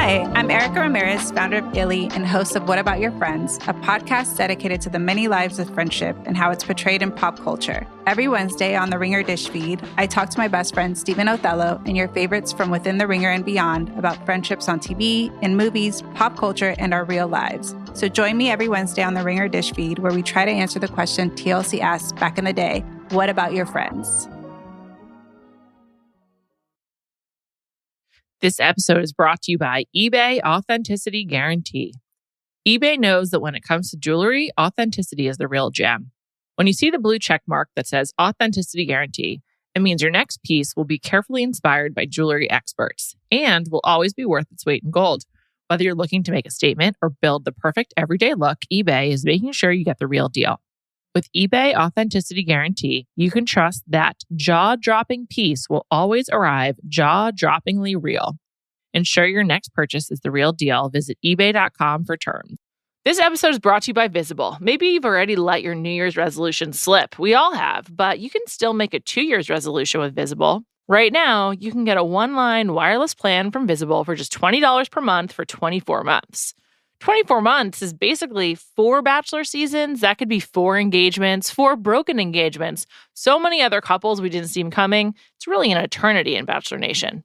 Hi, I'm Erica Ramirez, founder of Illy and host of What About Your Friends, a podcast dedicated to the many lives of friendship and how it's portrayed in pop culture. Every Wednesday on the Ringer Dish feed, I talk to my best friend Stephen Othello and your favorites from within the Ringer and beyond about friendships on TV, in movies, pop culture, and our real lives. So join me every Wednesday on the Ringer Dish feed where we try to answer the question TLC asked back in the day, what about your friends? This episode is brought to you by eBay Authenticity Guarantee. eBay knows that when it comes to jewelry, authenticity is the real gem. When you see the blue check mark that says Authenticity Guarantee, it means your next piece will be carefully inspired by jewelry experts and will always be worth its weight in gold. Whether you're looking to make a statement or build the perfect everyday look, eBay is making sure you get the real deal. With eBay Authenticity Guarantee, you can trust that jaw-dropping piece will always arrive jaw-droppingly real. Ensure your next purchase is the real deal. Visit ebay.com for terms. This episode is brought to you by Visible. Maybe you've already let your New Year's resolution slip. We all have, but you can still make a 2 year's resolution with Visible. Right now, you can get a one-line wireless plan from Visible for just $20 per month for 24 months. 24 months is basically 4 Bachelor seasons. That could be 4 engagements, 4 broken engagements. So many other couples we didn't see coming. It's really an eternity in Bachelor Nation.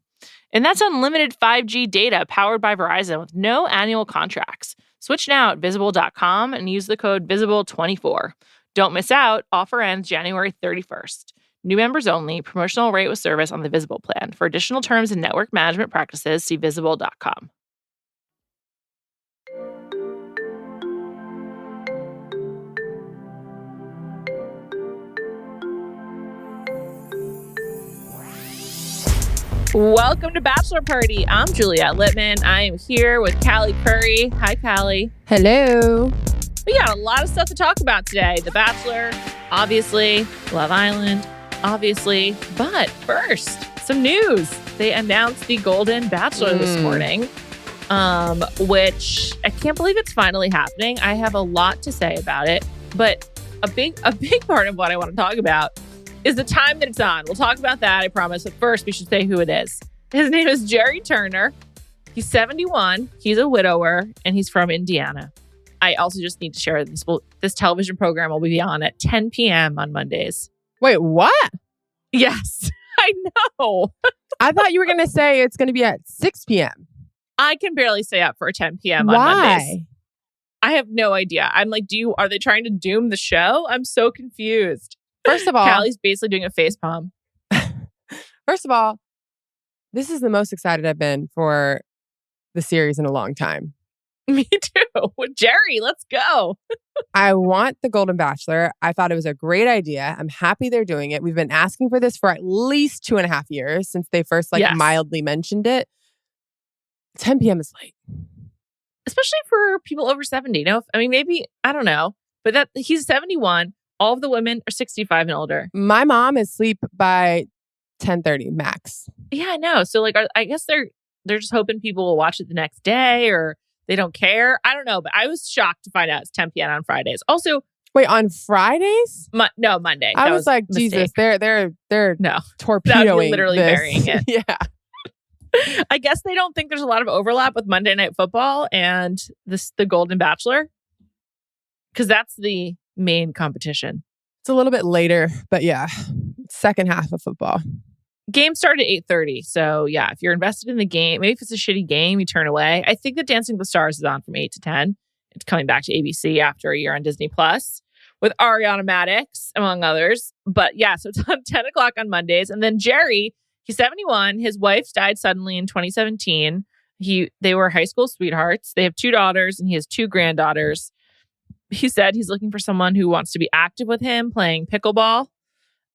And that's unlimited 5G data powered by Verizon with no annual contracts. Switch now at Visible.com and use the code VISIBLE24. Don't miss out. Offer ends January 31st. New members only. Promotional rate with service on the Visible plan. For additional terms and network management practices, see Visible.com. Welcome to Bachelor Party. I'm Juliet Litman. I am here with Callie Curry. Hi, Callie. Hello. We got a lot of stuff to talk about today. The Bachelor, obviously. Love Island, obviously. But first, some news. They announced the Golden Bachelor this morning, which I can't believe it's finally happening. I have a lot to say about it, but a big part of what I want to talk about is the time that it's on. We'll talk about that, I promise. But first, we should say who it is. His name is Jerry Turner. He's 71. He's a widower, and he's from Indiana. I also just need to share this television program will be on at 10 p.m. on Mondays. Wait, what? Yes, I know. I thought you were going to say it's going to be at 6 p.m. I can barely stay up for 10 p.m. on Why? Mondays. I have no idea. I'm like, are they trying to doom the show? I'm so confused. First of all, Callie's basically doing a facepalm. First of all, this is the most excited I've been for the series in a long time. Me too. With Jerry, let's go. I want the Golden Bachelor. I thought it was a great idea. I'm happy they're doing it. We've been asking for this for at least 2.5 years since they first mildly mentioned it. 10 p.m. is late. Especially for people over 70. No, I mean, maybe, I don't know. But that he's 71. All of the women are 65 and older. My mom is asleep by 10:30 max. Yeah, I know. So I guess they're just hoping people will watch it the next day or they don't care. I don't know. But I was shocked to find out it's 10 p.m. on Fridays. Also, wait, on Fridays? No, Monday. I was like, Jesus, they're no torpedoing literally this. burying it. Yeah. I guess they don't think there's a lot of overlap with Monday Night Football and the Golden Bachelor because that's the main competition. It's a little bit later, but yeah, second half of football. Game started at 8:30. So yeah, if you're invested in the game, maybe if it's a shitty game, you turn away. I think that Dancing with the Stars is on from 8 to 10. It's coming back to ABC after a year on Disney Plus with Ariana Madix, among others. But yeah, so it's on 10 o'clock on Mondays. And then Jerry, he's 71. His wife died suddenly in 2017. They were high school sweethearts. They have 2 daughters and he has 2 granddaughters. He said he's looking for someone who wants to be active with him playing pickleball.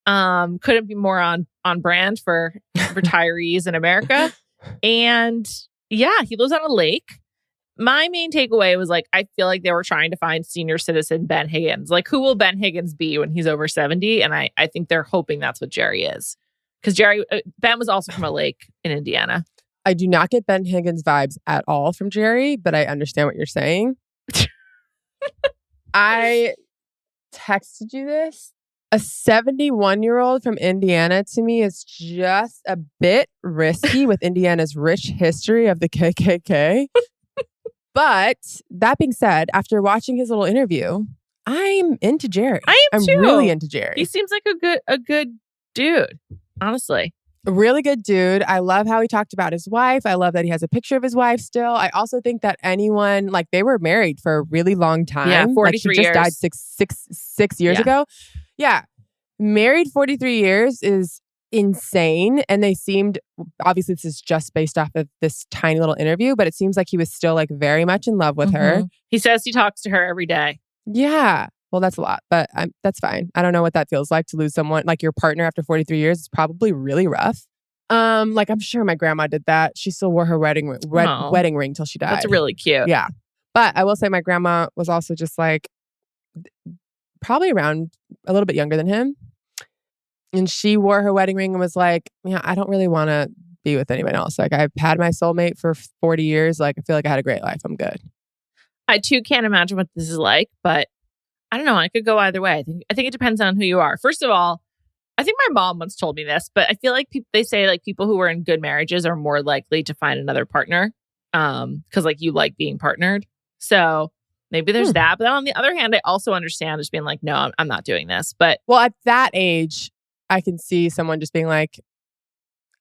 Couldn't be more on brand for retirees in America. And yeah, he lives on a lake. My main takeaway was I feel like they were trying to find senior citizen Ben Higgins. Who will Ben Higgins be when he's over 70? And I think they're hoping that's what Jerry is. Because Ben was also from a lake in Indiana. I do not get Ben Higgins vibes at all from Jerry, but I understand what you're saying. I texted you this. A 71-year-old from Indiana to me is just a bit risky with Indiana's rich history of the KKK. But that being said, after watching his little interview, I'm into Jerry. I'm too. Really into Jerry. He seems like a good dude, honestly. A really good dude. I love how he talked about his wife. I love that he has a picture of his wife still. I also think that anyone, like, they were married for a really long time. Yeah, 43 like, she just years. died six years ago. Yeah. Married 43 years is insane. And they seemed, obviously this is just based off of this tiny little interview, but it seems like he was still like very much in love with her. He says he talks to her every day. Yeah. Well, that's a lot, but that's fine. I don't know what that feels like to lose someone like your partner after 43 years. It's probably really rough. Like I'm sure my grandma did that. She still wore her wedding ring till she died. That's really cute. Yeah. But I will say my grandma was also just like probably around a little bit younger than him. And she wore her wedding ring and was like, yeah, I don't really want to be with anyone else. Like I've had my soulmate for 40 years. Like I feel like I had a great life. I'm good. I too can't imagine what this is like, but I don't know. I could go either way. I think it depends on who you are. First of all, I think my mom once told me this, but I feel like they say like people who are in good marriages are more likely to find another partner because like you like being partnered. So maybe there's that. But then on the other hand, I also understand just being like, no, I'm not doing this. But well, at that age, I can see someone just being like,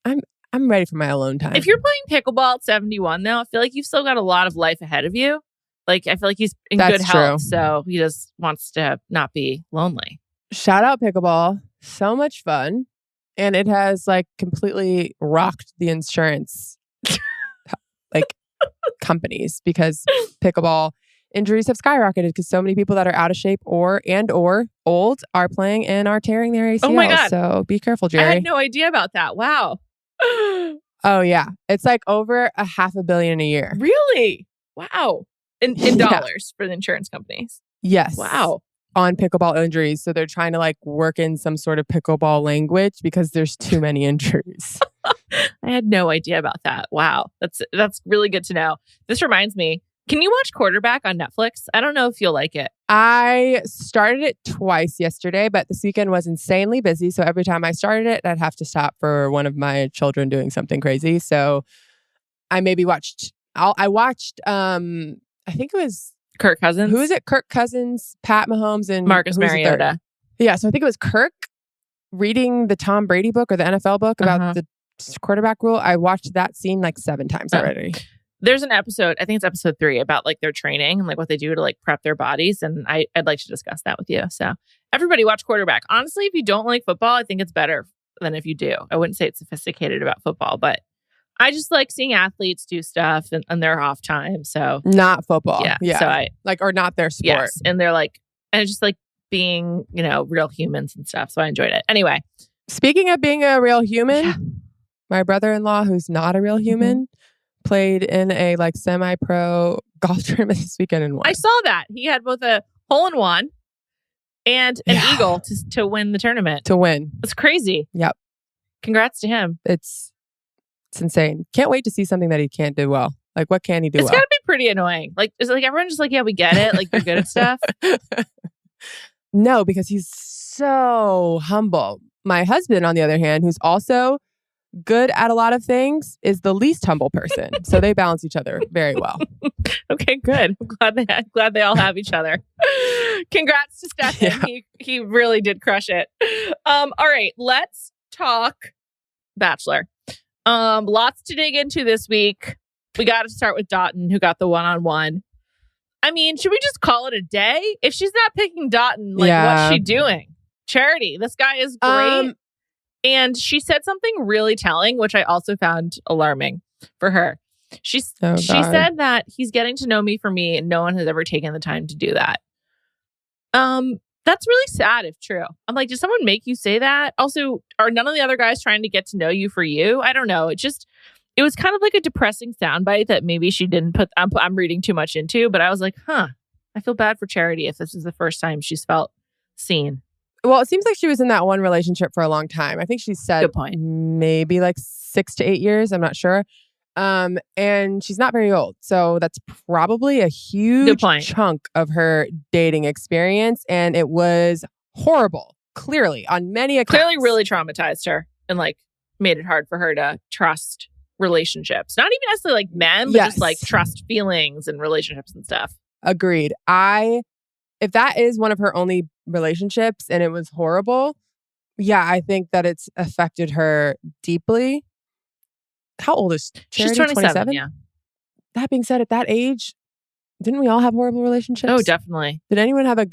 I'm ready for my alone time. If you're playing pickleball at 71 though, I feel like you've still got a lot of life ahead of you. Like, I feel like he's in good health, so he just wants to not be lonely. Shout out pickleball. So much fun. And it has, like, completely rocked the insurance, like, companies because pickleball injuries have skyrocketed because so many people that are out of shape or old are playing and are tearing their ACLs. Oh, my God. So be careful, Jerry. I had no idea about that. Wow. Oh, yeah. It's, like, over $500 million a year. Really? Wow. In dollars for the insurance companies. Yes. Wow. On pickleball injuries. So they're trying to like work in some sort of pickleball language because there's too many injuries. I had no idea about that. Wow. That's really good to know. This reminds me, can you watch Quarterback on Netflix? I don't know if you'll like it. I started it twice yesterday, but this weekend was insanely busy. So every time I started it, I'd have to stop for one of my children doing something crazy. So I maybe watched, I think it was Kirk Cousins. Who is it? Kirk Cousins, Pat Mahomes, and Marcus Mariota. Yeah, so I think it was Kirk reading the Tom Brady book or the NFL book about the quarterback rule. I watched that scene like 7 times already. There's an episode, I think it's episode 3, about like their training and like what they do to like prep their bodies. And I'd like to discuss that with you. So everybody watch Quarterback. Honestly, if you don't like football, I think it's better than if you do. I wouldn't say it's sophisticated about football, but I just like seeing athletes do stuff and their off time. So not football. Yeah. So I like, or not their sport. Yes. And they're like, and it's just like being, real humans and stuff. So I enjoyed it. Anyway. Speaking of being a real human, my brother-in-law, who's not a real human, played in a like semi-pro golf tournament this weekend and won. I saw that. He had both a hole-in-one and an eagle to win the tournament. To win. It's crazy. Yep. Congrats to him. It's insane. Can't wait to see something that he can't do well. Like, what can he do well? It's gotta be pretty annoying. Like, is like everyone just like, yeah, we get it. Like, you're good at stuff. No, because he's so humble. My husband, on the other hand, who's also good at a lot of things, is the least humble person. So they balance each other very well. Okay, good. I'm glad they all have each other. Congrats to Stefan. Yeah. He really did crush it. All right, let's talk Bachelor. Lots to dig into this week. We got to start with Dotun, who got the one-on-one. I mean, should we just call it a day? If she's not picking Dotun, like, what's she doing? Charity, this guy is great. And she said something really telling, which I also found alarming for her. She said that he's getting to know me for me, and no one has ever taken the time to do that. That's really sad if true. I'm like, did someone make you say that? Also, are none of the other guys trying to get to know you for you? I don't know. It was kind of like a depressing soundbite that maybe she didn't put, I'm reading too much into, but I was like, I feel bad for Charity if this is the first time she's felt seen. Well, it seems like she was in that one relationship for a long time. I think she said maybe like 6 to 8 years. I'm not sure. And she's not very old. So that's probably a huge chunk of her dating experience. And it was horrible. Clearly, on many accounts. Clearly really traumatized her and like made it hard for her to trust relationships. Not even necessarily like men, but just like trust feelings and relationships and stuff. Agreed. If that is one of her only relationships and it was horrible, yeah, I think that it's affected her deeply. How old is Charity? She's 27, yeah. That being said, at that age, didn't we all have horrible relationships? Oh, definitely. Did anyone have a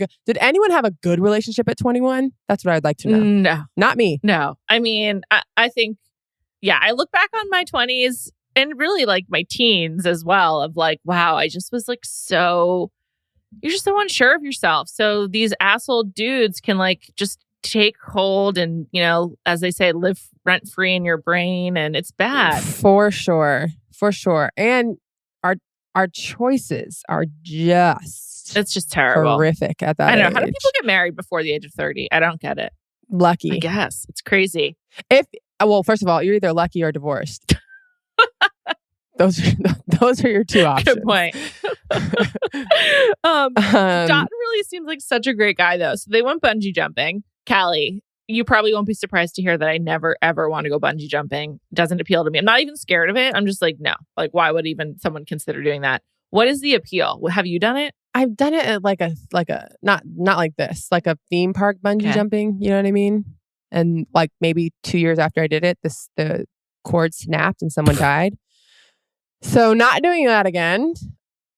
good relationship at 21? That's what I'd like to know. No. Not me. No. I mean, I think, yeah, I look back on my 20s and really like my teens as well of like, wow, I just was like you're just so unsure of yourself. So these asshole dudes can like just take hold and, you know, as they say, live rent free in your brain. And it's bad. For sure. And our choices are it's just terrible. Horrific at that age. I know. Age. How do people get married before the age of 30? I don't get it. Lucky. I guess. It's crazy. Well, first of all, you're either lucky or divorced. Those are your two options. Good point. Dotun really seems like such a great guy, though. So they went bungee jumping. Callie, you probably won't be surprised to hear that I never, ever want to go bungee jumping. Doesn't appeal to me. I'm not even scared of it. I'm just like, no. Like, why would even someone consider doing that? What is the appeal? Have you done it? I've done it at like a not like this, like a theme park bungee jumping. You know what I mean? And like maybe 2 years after I did it, the cord snapped and someone died. So not doing that again.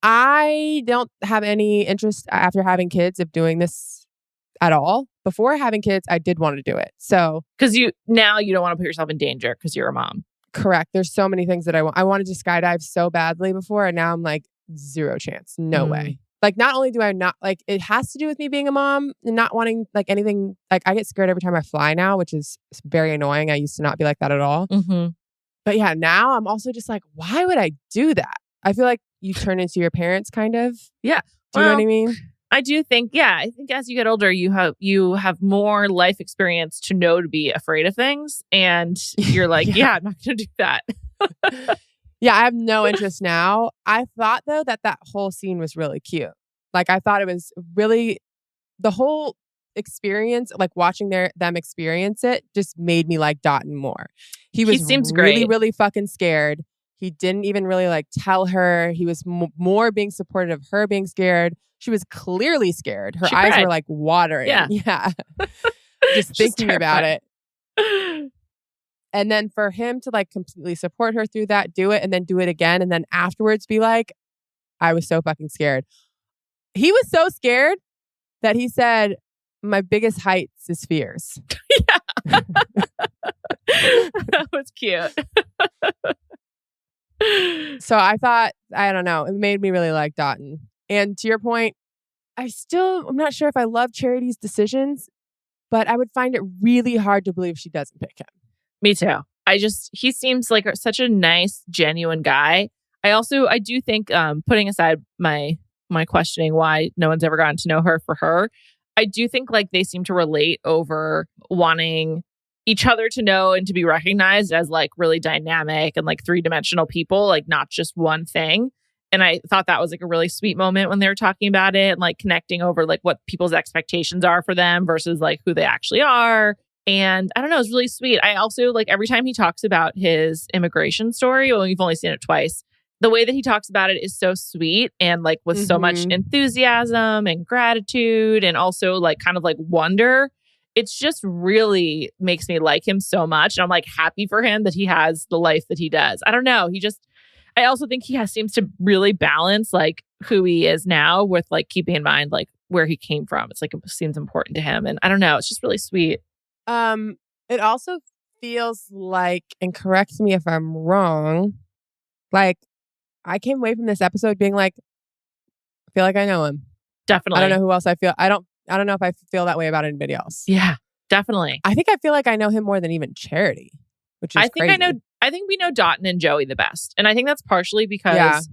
I don't have any interest after having kids of doing this at all. Before having kids, I did want to do it. So because you don't want to put yourself in danger because you're a mom. Correct. There's so many things that I want. I wanted to skydive so badly before, and now I'm like, zero chance. No way. Like, not only do I not like, it has to do with me being a mom and not wanting like anything. Like, I get scared every time I fly now, which is very annoying. I used to not be like that at all. Mm-hmm. But yeah, now I'm also just like, why would I do that? I feel like you turn into your parents, kind of. Yeah. Do you know what I mean? I do think, I think as you get older, you have more life experience to know to be afraid of things. And you're like, I'm not going to do that. Yeah, I have no interest now. I thought, though, that whole scene was really cute. Like, I thought it was really, the whole experience, like watching them experience it, just made me like Dotun more. He seems really, really fucking scared. He didn't even really like tell her. He was more being supportive of her being scared. She was clearly scared. Her eyes were like watering. Yeah. Just thinking about it. And then for him to like completely support her through that, do it, and then do it again. And then afterwards be like, I was so fucking scared. He was so scared that he said, my biggest heights is fears. Yeah. That was cute. So I thought, I don't know, it made me really like Dotun. And to your point, I'm not sure if I love Charity's decisions, but I would find it really hard to believe she doesn't pick him. Me too. He seems like such a nice, genuine guy. I do think, putting aside my questioning why no one's ever gotten to know her for her, I do think like they seem to relate over wanting each other to know and to be recognized as like really dynamic and like 3-dimensional people, like not just one thing. And I thought that was like a really sweet moment when they were talking about it and like connecting over like what people's expectations are for them versus like who they actually are. And I don't know, it was really sweet. I also like every time he talks about his immigration story, well, we've only seen it twice. The way that he talks about it is so sweet and like with so much enthusiasm and gratitude and also like kind of like wonder. It's just really makes me like him so much. And I'm like happy for him that he has the life that he does. I don't know. I also think he seems to really balance like who he is now with like keeping in mind like where he came from. It's like it seems important to him. And I don't know. It's just really sweet. It also feels like, and correct me if I'm wrong, like I came away from this episode being like, I feel like I know him. Definitely. I don't know who else I feel. I don't know if I feel that way about anybody else. Yeah, definitely. I think I feel like I know him more than even Charity, which is crazy. I think we know Dotun and Joey the best. And I think that's partially because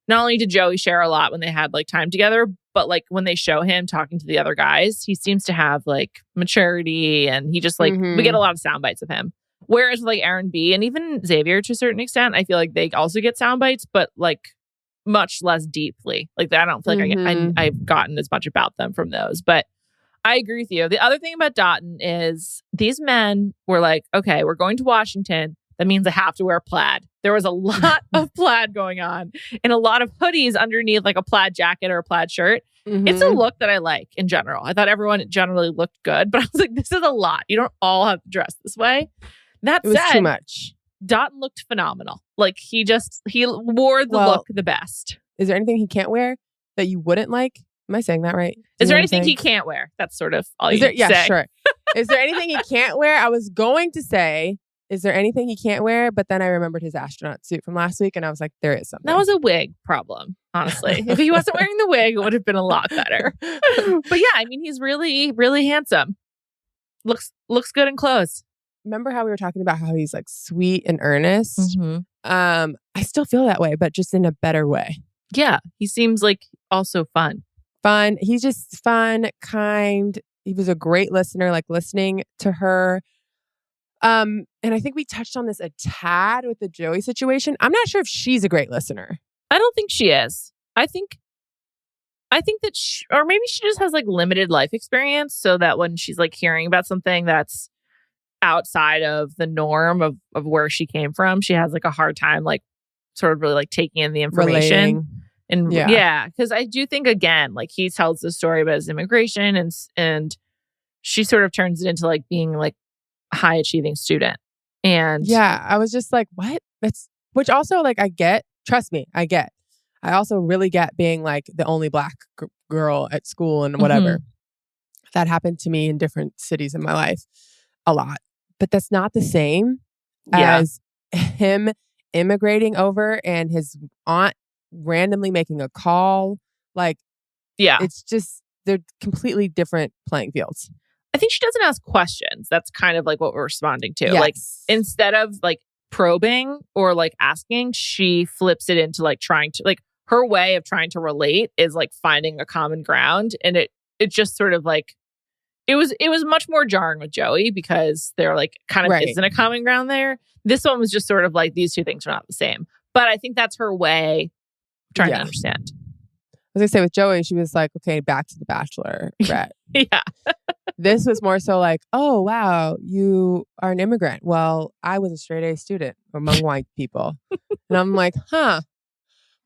not only did Joey share a lot when they had like time together, but like when they show him talking to the other guys, he seems to have like maturity and he just like, we get a lot of sound bites of him. Whereas with like Aaron B and even Xavier to a certain extent, I feel like they also get sound bites, but like much less deeply. Like I don't feel like I've gotten as much about them from those. But I agree with you. The other thing about Dotun is these men were like, okay, we're going to Washington. That means I have to wear plaid. There was a lot of plaid going on and a lot of hoodies underneath like a plaid jacket or a plaid shirt. Mm-hmm. It's a look that I like in general. I thought everyone generally looked good, but I was like, this is a lot. You don't all have to dress this way. That it was too much. Dotun looked phenomenal. Like he wore the look the best. Is there anything he can't wear that you wouldn't like? Am I saying that right? Is there anything he can't wear? That's sort of all you say. Yeah, sure. Is there anything he can't wear? I was going to say, is there anything he can't wear? But then I remembered his astronaut suit from last week and I was like, there is something. That was a wig problem, honestly. If he wasn't wearing the wig, it would have been a lot better. But yeah, I mean, he's really, really handsome. Looks good in clothes. Remember how we were talking about how he's like sweet and earnest? Mm-hmm. I still feel that way, but just in a better way. Yeah, he seems like also fun. He's just fun, kind. He was a great listener, like listening to her. And I think we touched on this a tad with the Joey situation. I'm not sure if she's a great listener. I don't think she is. I think that or maybe she just has like limited life experience so that when she's like hearing about something that's outside of the norm of where she came from, she has like a hard time like sort of really like taking in the information. Relating. And yeah, because I do think, again, like he tells the story about his immigration and she sort of turns it into like being like a high achieving student. And yeah, I was just like, what? Which also like I get, trust me, I get. I also really get being like the only Black girl at school and whatever. Mm-hmm. That happened to me in different cities in my life a lot. But that's not the same as him immigrating over and his aunt randomly making a call. Like, yeah, it's just, they're completely different playing fields. I think she doesn't ask questions. That's kind of like what we're responding to. Yes. Like, instead of like probing or like asking, she flips it into like trying to, like, her way of trying to relate is like finding a common ground. And it just sort of like, it was much more jarring with Joey because there like kind of isn't a common ground there. This one was just sort of like these two things are not the same. But I think that's her way of trying to understand. I was going to say with Joey, she was like, okay, back to the Bachelorette. Yeah. This was more so like, oh, wow, you are an immigrant. Well, I was a straight A student among white people. And I'm like,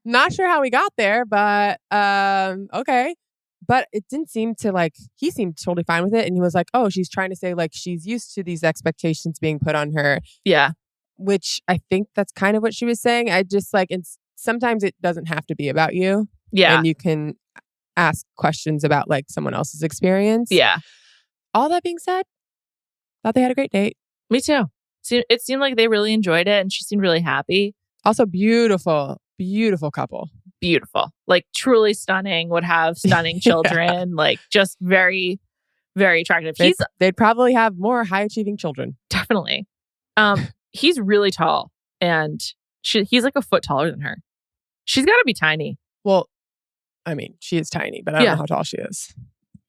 not sure how we got there, but okay. But it didn't seem to like, he seemed totally fine with it. And he was like, oh, she's trying to say like she's used to these expectations being put on her. Yeah. Which I think that's kind of what she was saying. I just like, sometimes it doesn't have to be about you. Yeah. And you can ask questions about like someone else's experience. Yeah. All that being said, thought they had a great date. Me too. It seemed like they really enjoyed it and she seemed really happy. Also beautiful couple. Beautiful. Like truly stunning, would have stunning children. Like just very, very attractive. They'd probably have more high achieving children. Definitely. He's really tall and he's like a foot taller than her. She's got to be tiny. Well, I mean, she is tiny, but I don't know how tall she is.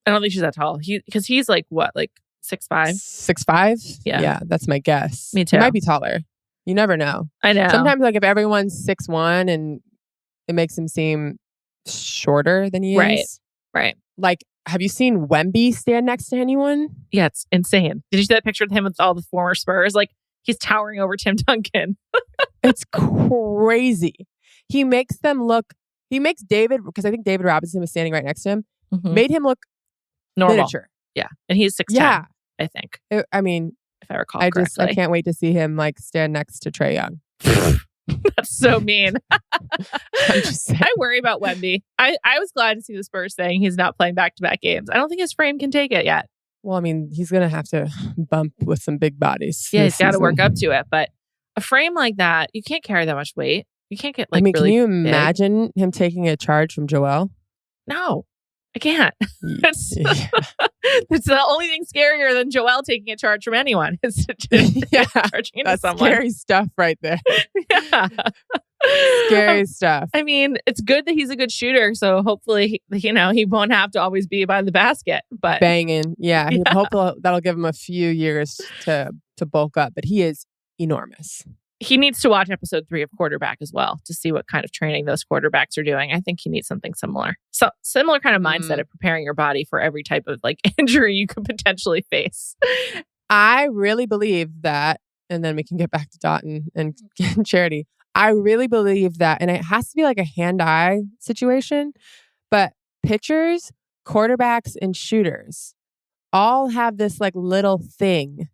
I don't think she's that tall. Because he's like what, like 6'5"? 6'5"? Yeah, that's my guess. Me too. He might be taller. You never know. I know. Sometimes like if everyone's 6'1" and it makes him seem shorter than he is. Right. Like, have you seen Wemby stand next to anyone? Yeah, it's insane. Did you see that picture of him with all the former Spurs? Like, he's towering over Tim Duncan. It's crazy. He makes David, because I think David Robinson was standing right next to him, made him look normal. Miniature. Yeah. And he's 6'10", I think. I mean, if I recall correctly. I can't wait to see him like stand next to Trae Young. That's so mean. I'm just saying. I worry about Wemby. I was glad to see the Spurs saying he's not playing back-to-back games. I don't think his frame can take it yet. Well, I mean, he's going to have to bump with some big bodies. Yeah, he's got to work up to it. But a frame like that, you can't carry that much weight. You can't get like really can you big. imagine him taking a charge from Joelle? No, I can't. It's the only thing scarier than Joelle taking a charge from anyone. Is charging into someone. Scary stuff right there. Yeah. Scary stuff. I mean, it's good that he's a good shooter. So hopefully, he won't have to always be by the basket. But banging. Yeah. Hopefully that'll give him a few years to bulk up. But he is enormous. He needs to watch episode 3 of Quarterback as well to see what kind of training those quarterbacks are doing. I think he needs something similar. So similar kind of mindset of preparing your body for every type of like injury you could potentially face. I really believe that, and then we can get back to Dotun and Charity. I really believe that, and it has to be like a hand-eye situation, but pitchers, quarterbacks, and shooters all have this like little thing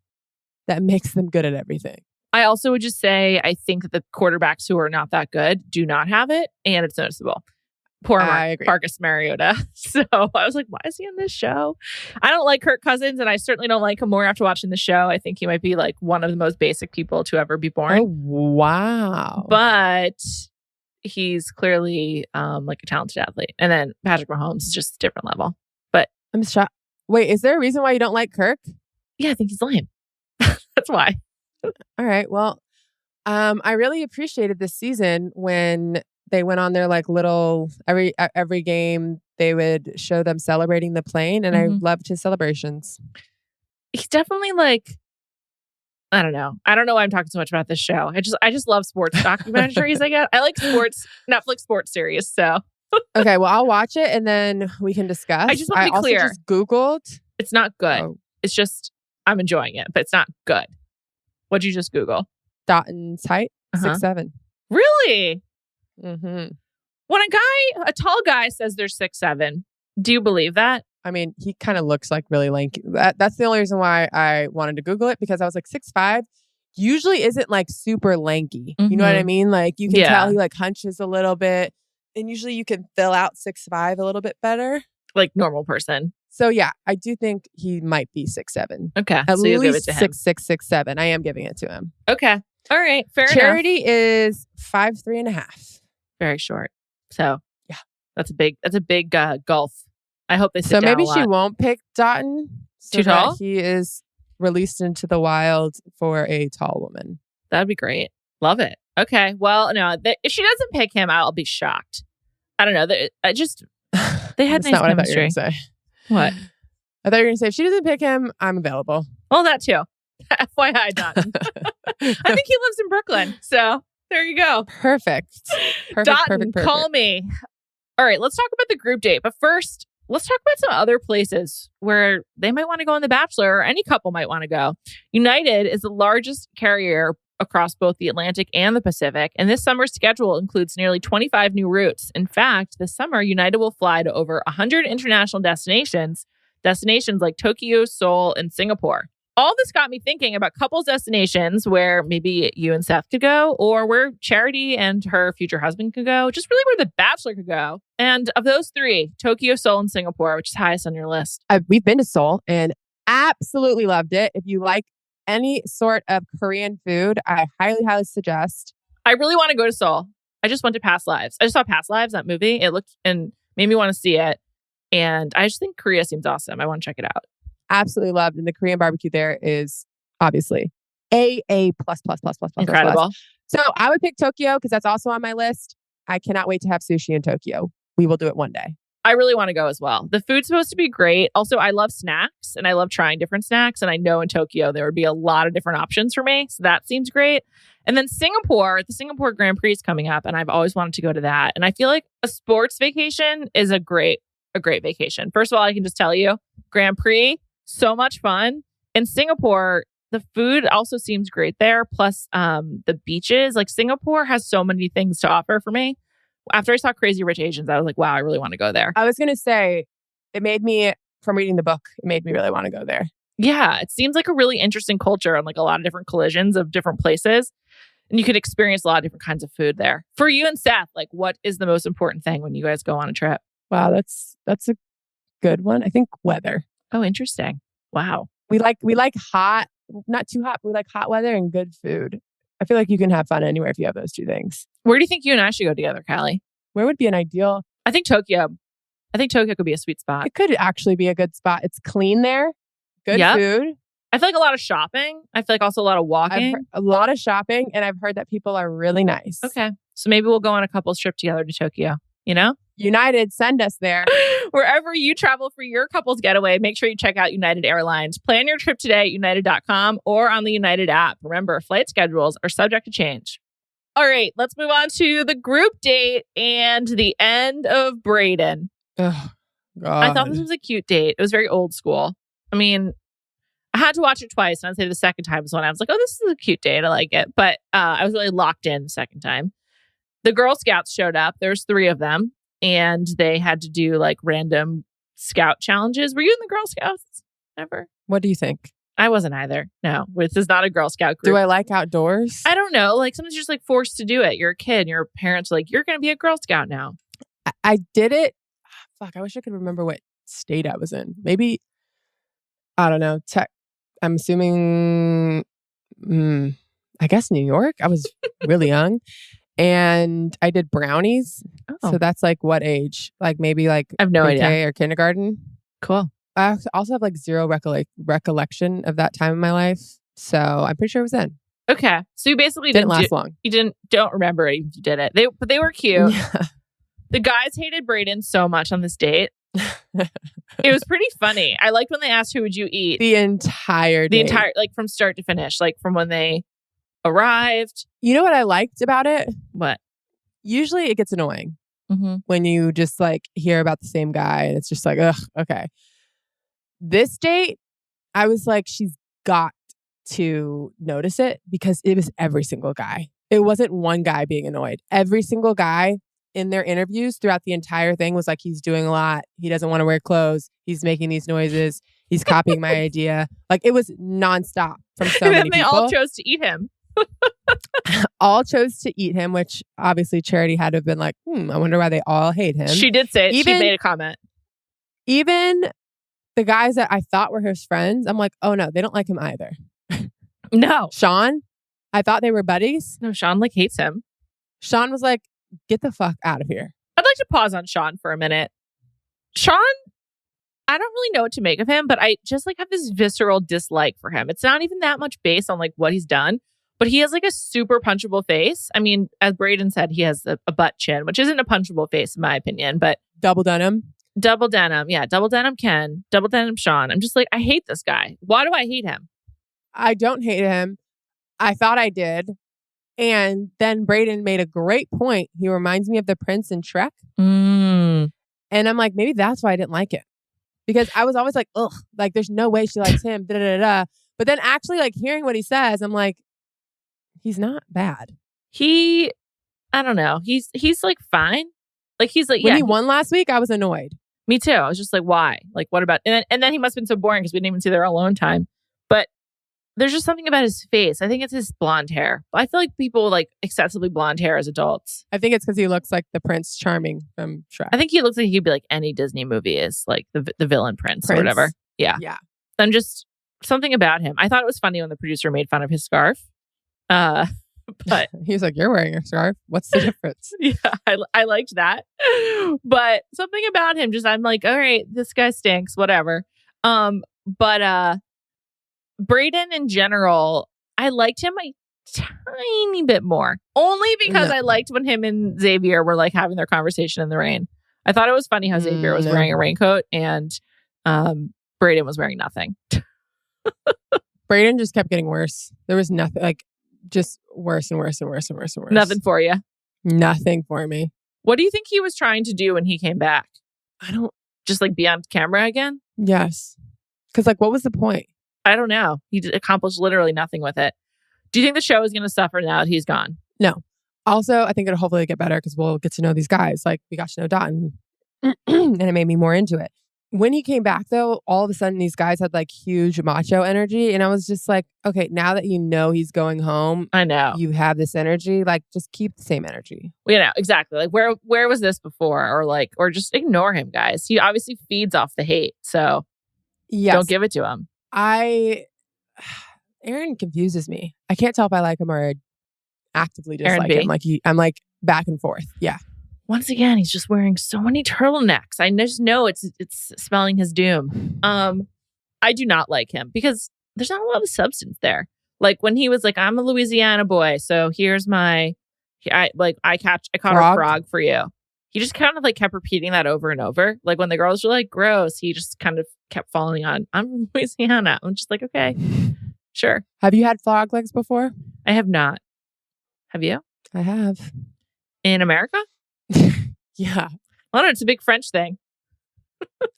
that makes them good at everything. I also would just say, I think that the quarterbacks who are not that good do not have it, and it's noticeable. Poor Marcus Mariota. So I was like, why is he in this show? I don't like Kirk Cousins, and I certainly don't like him more after watching the show. I think he might be like one of the most basic people to ever be born. Oh, wow. But he's clearly like a talented athlete. And then Patrick Mahomes is just a different level. But I'm shocked. Wait, is there a reason why you don't like Kirk? Yeah, I think he's lame. That's why. All right. Well, I really appreciated this season when they went on their like little every game they would show them celebrating the plane, and I loved his celebrations. He's definitely like, I don't know why I'm talking so much about this show. I just love sports documentaries. I like Netflix sports series. So okay, well I'll watch it and then we can discuss. I just want to be clear. I also just Googled. It's not good. Oh. It's just I'm enjoying it, but it's not good. What'd you just Google? Dotton's height, 6'7". Really? Mm-hmm. When a tall guy says they're 6'7", do you believe that? I mean, he kind of looks like really lanky. That's the only reason why I wanted to Google it, because I was like 6'5" usually isn't like super lanky. You know what I mean? Like you can tell he like hunches a little bit, and usually you can fill out 6'5" a little bit better. Like normal person. So yeah, I do think he might be 6'7". Okay. At so least you'll give it to him. 6'6", 6'7". I am giving it to him. Okay. All right. Fair enough. Charity is 5'3.5". Very short. So yeah, that's a big gulf. I hope they sit so down maybe a lot. she won't pick Dotun. So too tall? He is released into the wild for a tall woman. That'd be great. Love it. Okay. Well, no, if she doesn't pick him, I'll be shocked. I don't know. They had nice not what chemistry. I thought you were going to say. What? I thought you were going to say, if she doesn't pick him, I'm available. Well, that too. FYI, Dotun. I think he lives in Brooklyn. So there you go. Perfect. Dotun, call me. All right, let's talk about the group date. But first, let's talk about some other places where they might want to go on The Bachelor, or any couple might want to go. United is the largest carrier across both the Atlantic and the Pacific, and this summer's schedule includes nearly 25 new routes. In fact, this summer, United will fly to over 100 international destinations like Tokyo, Seoul, and Singapore. All this got me thinking about couples destinations where maybe you and Seth could go, or where Charity and her future husband could go, just really where The Bachelor could go. And of those 3, Tokyo, Seoul, and Singapore, which is highest on your list? We've been to Seoul and absolutely loved it. If you like any sort of Korean food, I highly, highly suggest. I really want to go to Seoul. I just went to Past Lives. I just saw Past Lives, that movie. It looked and made me want to see it. And I just think Korea seems awesome. I want to check it out. Absolutely loved. And the Korean barbecue there is obviously A++++++. Incredible. So I would pick Tokyo because that's also on my list. I cannot wait to have sushi in Tokyo. We will do it one day. I really want to go as well. The food's supposed to be great. Also, I love snacks and I love trying different snacks. And I know in Tokyo, there would be a lot of different options for me. So that seems great. And then Singapore, the Singapore Grand Prix is coming up and I've always wanted to go to that. And I feel like a sports vacation is a great vacation. First of all, I can just tell you, Grand Prix, so much fun. In Singapore, the food also seems great there. Plus the beaches, like Singapore has so many things to offer for me. After I saw Crazy Rich Asians, I was like, wow, I really want to go there. I was going to say, from reading the book, it made me really want to go there. Yeah, it seems like a really interesting culture and like a lot of different collisions of different places. And you could experience a lot of different kinds of food there. For you and Seth, like what is the most important thing when you guys go on a trip? Wow, that's a good one. I think weather. Oh, interesting. Wow. We like hot, not too hot, but we like hot weather and good food. I feel like you can have fun anywhere if you have those two things. Where do you think you and I should go together, Callie? Where would be an ideal? I think Tokyo. I think Tokyo could be a sweet spot. It could actually be a good spot. It's clean there. Good food. I feel like a lot of shopping. I feel like also a lot of walking. A lot of shopping. And I've heard that people are really nice. Okay. So maybe we'll go on a couple's trip together to Tokyo, you know? United, send us there. Wherever you travel for your couple's getaway, make sure you check out United Airlines. Plan your trip today at united.com or on the United app. Remember, flight schedules are subject to change. All right, let's move on to the group date and the end of Brayden. Oh, God. I thought this was a cute date. It was very old school. I mean, I had to watch it twice, and I'd say the second time was when I was like, oh, this is a cute date. I like it. But I was really locked in the second time. The Girl Scouts showed up. There's 3 of them, and they had to do like random scout challenges. Were you in the Girl Scouts ever? What do you think? I wasn't either. No, this is not a Girl Scout group. Do I like outdoors? I don't know. Like sometimes you're just like forced to do it. You're a kid. Your parents are like, you're going to be a Girl Scout now. I did it. Fuck, I wish I could remember what state I was in. Maybe, I don't know. I'm assuming, I guess New York. I was really young. And I did brownies. Oh. So that's like what age? Like maybe like I have no idea. Or kindergarten. Cool. I also have like zero recollection of that time in my life. So I'm pretty sure it was then. Okay. So you basically didn't last long. You don't remember it. You did it. But they were cute. Yeah. The guys hated Brayden so much on this date. It was pretty funny. I liked when they asked who would you eat. The entire day. Like from start to finish. Like from when they arrived. You know what I liked about it? What? Usually it gets annoying when you just like hear about the same guy and it's just like, ugh, okay. This date, I was like, she's got to notice it because it was every single guy. It wasn't one guy being annoyed. Every single guy in their interviews throughout the entire thing was like, he's doing a lot. He doesn't want to wear clothes. He's making these noises. He's copying my idea. Like it was nonstop from so many people. And they all chose to eat him. All chose to eat him, which obviously Charity had to have been like, I wonder why they all hate him. She did say it. She made a comment. Even the guys that I thought were his friends, I'm like, oh no, they don't like him either. No. Sean, I thought they were buddies. No, Sean like hates him. Sean was like, get the fuck out of here. I'd like to pause on Sean for a minute. Sean, I don't really know what to make of him, but I just like have this visceral dislike for him. It's not even that much based on like what he's done, but he has like a super punchable face. I mean, as Brayden said, he has a butt chin, which isn't a punchable face in my opinion, but double denim. Double denim. Yeah. Double denim Ken. Double denim Sean. I'm just like, I hate this guy. Why do I hate him? I don't hate him. I thought I did. And then Brayden made a great point. He reminds me of the prince in Shrek. And I'm like, maybe that's why I didn't like it. Because I was always like, ugh, like there's no way she likes him. Da, da, da, da. But then actually like hearing what he says, I'm like, he's not bad. I don't know. He's like fine. Like he's like, when he won last week, I was annoyed. Me too. I was just like, why? Like, what about? And then he must have been so boring because we didn't even see their alone time. But there's just something about his face. I think it's his blonde hair. I feel like people like excessively blonde hair as adults. I think it's because he looks like the Prince Charming from Shrek. I think he looks like he could be like any Disney movie is like the villain prince or whatever. Yeah. Yeah. And just something about him. I thought it was funny when the producer made fun of his scarf. But he was like, you're wearing a scarf. What's the difference? Yeah, I liked that. But something about him, just I'm like, all right, this guy stinks, whatever. But Brayden in general, I liked him a tiny bit more. Only because I liked when him and Xavier were like having their conversation in the rain. I thought it was funny how Xavier was wearing a raincoat and Brayden was wearing nothing. Brayden just kept getting worse. There was nothing, like just worse and worse and worse and worse and worse. Nothing for you. Nothing for me. What do you think he was trying to do when he came back? I don't... Just like be on camera again? Yes. Because like, what was the point? I don't know. He accomplished literally nothing with it. Do you think the show is going to suffer now that he's gone? No. Also, I think it'll hopefully get better because we'll get to know these guys. Like we got to know Dotun and it made me more into it. When he came back though, all of a sudden these guys had like huge macho energy. And I was just like, okay, now that you know he's going home, I know you have this energy, like just keep the same energy. You know, exactly. Like where was this before? Or just ignore him, guys. He obviously feeds off the hate. So don't give it to him. Aaron confuses me. I can't tell if I like him or actively dislike him. Like I'm like back and forth. Yeah. Once again, he's just wearing so many turtlenecks. I just know it's spelling his doom. I do not like him because there's not a lot of substance there. Like when he was like, I'm a Louisiana boy, so here's my, I caught a frog for you. he just kind of like kept repeating that over and over. Like when the girls were like, gross, he just kind of kept falling on, I'm from Louisiana. I'm just like, okay, sure. Have you had frog legs before? I have not. Have you? I have. In America? Yeah. Well, no, it's a big French thing.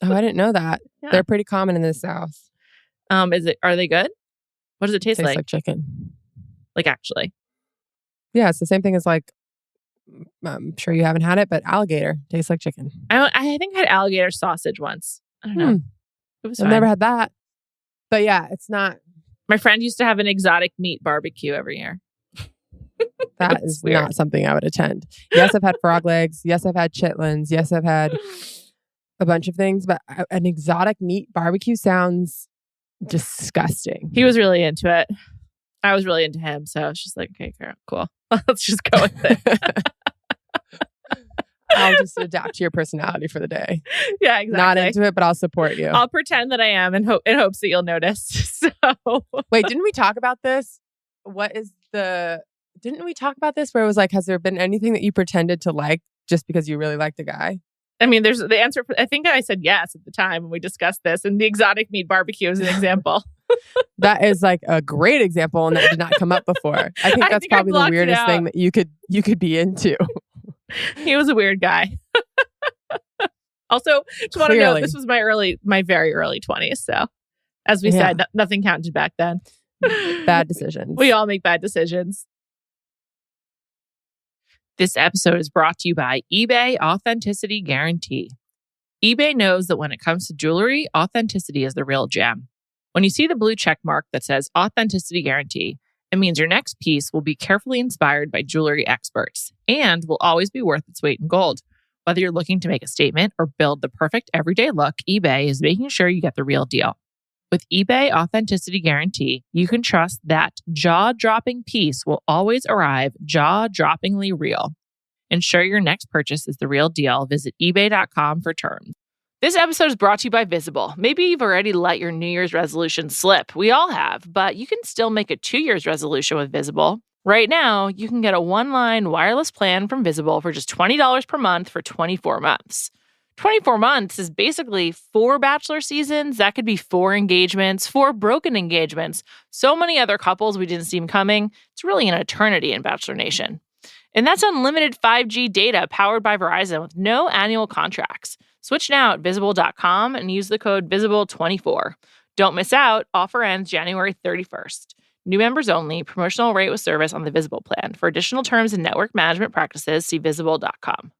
Oh, I didn't know that. Yeah. They're pretty common in the South. Are they good? What does it taste like? Tastes like chicken. Like actually? Yeah, it's the same thing as like, I'm sure you haven't had it, but alligator tastes like chicken. I think I had alligator sausage once. I don't know. It was fine. I've never had that. But yeah, it's not. My friend used to have an exotic meat barbecue every year. That is weird. Not something I would attend. Yes, I've had frog legs. Yes, I've had chitlins. Yes, I've had a bunch of things. But an exotic meat barbecue sounds disgusting. He was really into it. I was really into him. So I was just like, okay, cool. Let's just go with it. I'll just adapt to your personality for the day. Yeah, exactly. Not into it, but I'll support you. I'll pretend that I am in hopes that you'll notice. So wait, didn't we talk about this? Didn't we talk about this where it was like, has there been anything that you pretended to like just because you really liked a guy? I mean, there's the answer. I think I said yes at the time when we discussed this, and the exotic meat barbecue is an example. That is like a great example, and that did not come up before. I think that's probably the weirdest thing that you could be into. He was a weird guy. Also, just want to know, this was my very early 20s. So, as we said, nothing counted back then. Bad decisions. We all make bad decisions. This episode is brought to you by eBay Authenticity Guarantee. eBay knows that when it comes to jewelry, authenticity is the real gem. When you see the blue check mark that says Authenticity Guarantee, it means your next piece will be carefully inspired by jewelry experts and will always be worth its weight in gold. Whether you're looking to make a statement or build the perfect everyday look, eBay is making sure you get the real deal. With eBay Authenticity Guarantee, you can trust that jaw-dropping piece will always arrive jaw-droppingly real. Ensure your next purchase is the real deal. Visit ebay.com for terms. This episode is brought to you by Visible. Maybe you've already let your New Year's resolution slip. We all have, but you can still make a 2 year's resolution with Visible. Right now, you can get a one-line wireless plan from Visible for just $20 per month for 24 months. 24 months is basically 4 Bachelor seasons. That could be 4 engagements, 4 broken engagements. So many other couples we didn't see coming. It's really an eternity in Bachelor Nation. And that's unlimited 5G data powered by Verizon with no annual contracts. Switch now at Visible.com and use the code VISIBLE24. Don't miss out. Offer ends January 31st. New members only. Promotional rate with service on the Visible plan. For additional terms and network management practices, see Visible.com.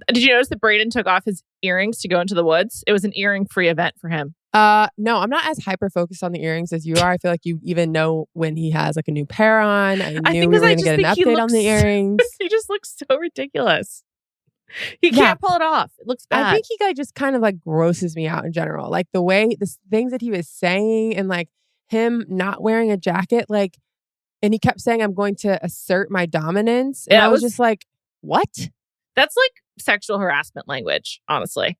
Did you notice that Brayden took off his earrings to go into the woods? It was an earring-free event for him. No, I'm not as hyper-focused on the earrings as you are. I feel like you even know when he has like a new pair on. I knew we were going to get an update on the earrings. He just looks so ridiculous. He can't pull it off. It looks bad. I think he just kind of like grosses me out in general. Like the way, the things that he was saying and like him not wearing a jacket, like, and he kept saying, I'm going to assert my dominance. And I was just like, what? That's like sexual harassment language, honestly.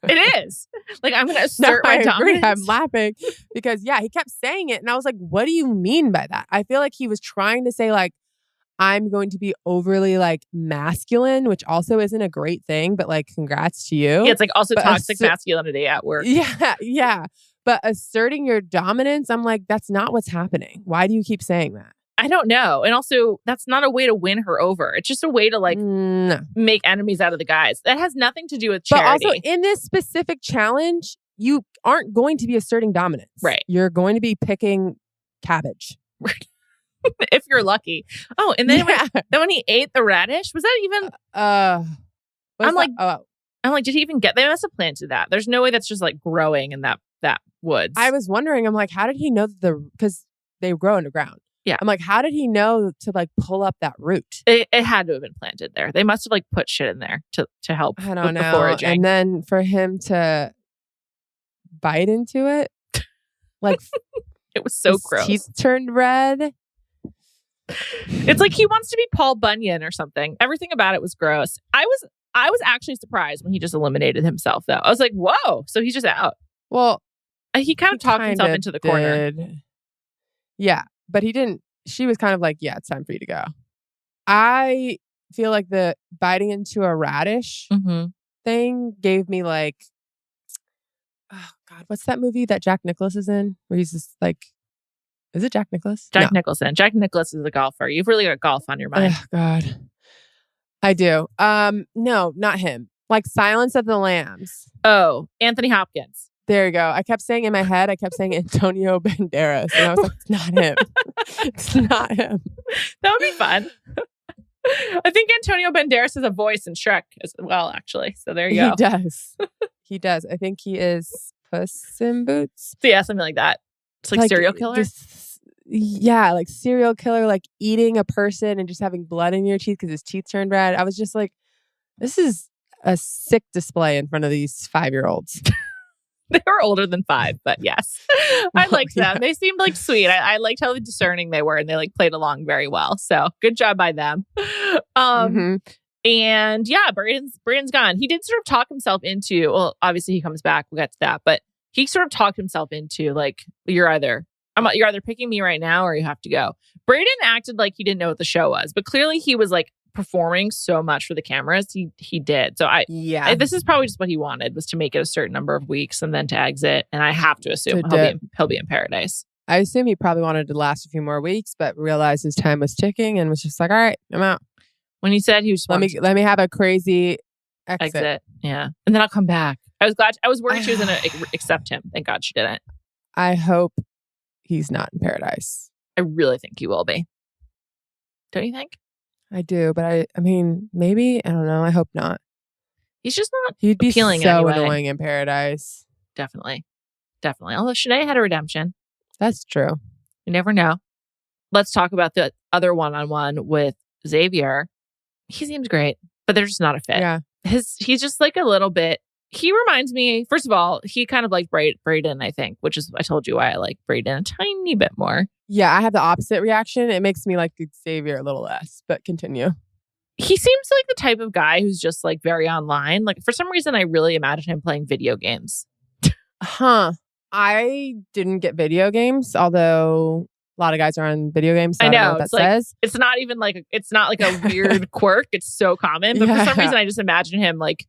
It is. Like, I'm going to assert my dominance. I'm laughing because, he kept saying it. And I was like, what do you mean by that? I feel like he was trying to say, like, I'm going to be overly, like, masculine, which also isn't a great thing. But, like, congrats to you. Yeah, it's, like, also toxic masculinity at work. Yeah. But asserting your dominance, I'm like, that's not what's happening. Why do you keep saying that? I don't know. And also, that's not a way to win her over. It's just a way to make enemies out of the guys. That has nothing to do with charity. But also, in this specific challenge, you aren't going to be asserting dominance. Right. You're going to be picking cabbage. If you're lucky. Oh, and then when he ate the radish, was that even... I'm like, did he even get... They must have planted that. There's no way that's just like growing in that woods. I was wondering, I'm like, how did he know because they grow underground. Yeah. I'm like, how did he know to like pull up that root? It had to have been planted there. They must have like put shit in there to help I don't know. The foraging. And then for him to bite into it, like it was so gross. Teeth turned red. It's like he wants to be Paul Bunyan or something. Everything about it was gross. I was actually surprised when he just eliminated himself though. I was like, whoa, so he's just out. Well, he kind of talked himself into the corner. Yeah. But he didn't. She was kind of like, yeah, it's time for you to go. I feel like the biting into a radish thing gave me like, oh God, what's that movie that Jack Nicklaus is in? Where he's just like, is it Jack Nicklaus? Jack Nicholson. Jack Nicklaus is a golfer. You've really got golf on your mind. Oh God. I do. No, not him. Like Silence of the Lambs. Oh, Anthony Hopkins. There you go. I kept saying in my head, Antonio Banderas. And I was like, it's not him. It's not him. That would be fun. I think Antonio Banderas has a voice in Shrek as well, actually. So there you go. He does. He does. I think he is Puss in Boots. So yeah, something like that. It's like serial killer. Yeah, like serial killer, like eating a person and just having blood in your teeth because his teeth turned red. I was just like, this is a sick display in front of these 5-year-olds. They were older than 5, but yes. I liked them. They seemed like sweet. I liked how discerning they were and they like played along very well. So good job by them. And yeah, Brayden's gone. He did sort of talk himself into, well, obviously he comes back. We'll get to that. But he sort of talked himself into like, you're either picking me right now or you have to go. Brayden acted like he didn't know what the show was, but clearly he was like performing so much for the cameras. He did. So this is probably just what he wanted, was to make it a certain number of weeks and then to exit. And I have to assume he'll be in paradise. I assume he probably wanted to last a few more weeks, but realized his time was ticking and was just like, all right, I'm out. When he said he was let me have a crazy exit. Yeah. And then I'll come back. I was worried she was going to accept him. Thank God she didn't. I hope he's not in paradise. I really think he will be. Don't you think? I do, but I mean, maybe. I don't know. I hope not. He's just not He'd be appealing so anyway. annoying in paradise. Definitely. Although Shanae had a redemption. That's true. You never know. Let's talk about the other one-on-one with Xavier. He seems great, but they're just not a fit. Yeah. He's just like a little bit. He reminds me, first of all, he kind of like Brayden, I think, which is, I told you why I like Brayden a tiny bit more. Yeah, I have the opposite reaction. It makes me like Xavier a little less, but continue. He seems like the type of guy who's just like very online. Like for some reason, I really imagine him playing video games. I didn't get video games, although a lot of guys are on video games. So I know what that says. It's not even like, it's not like a weird quirk. It's so common. But for some reason, I just imagine him like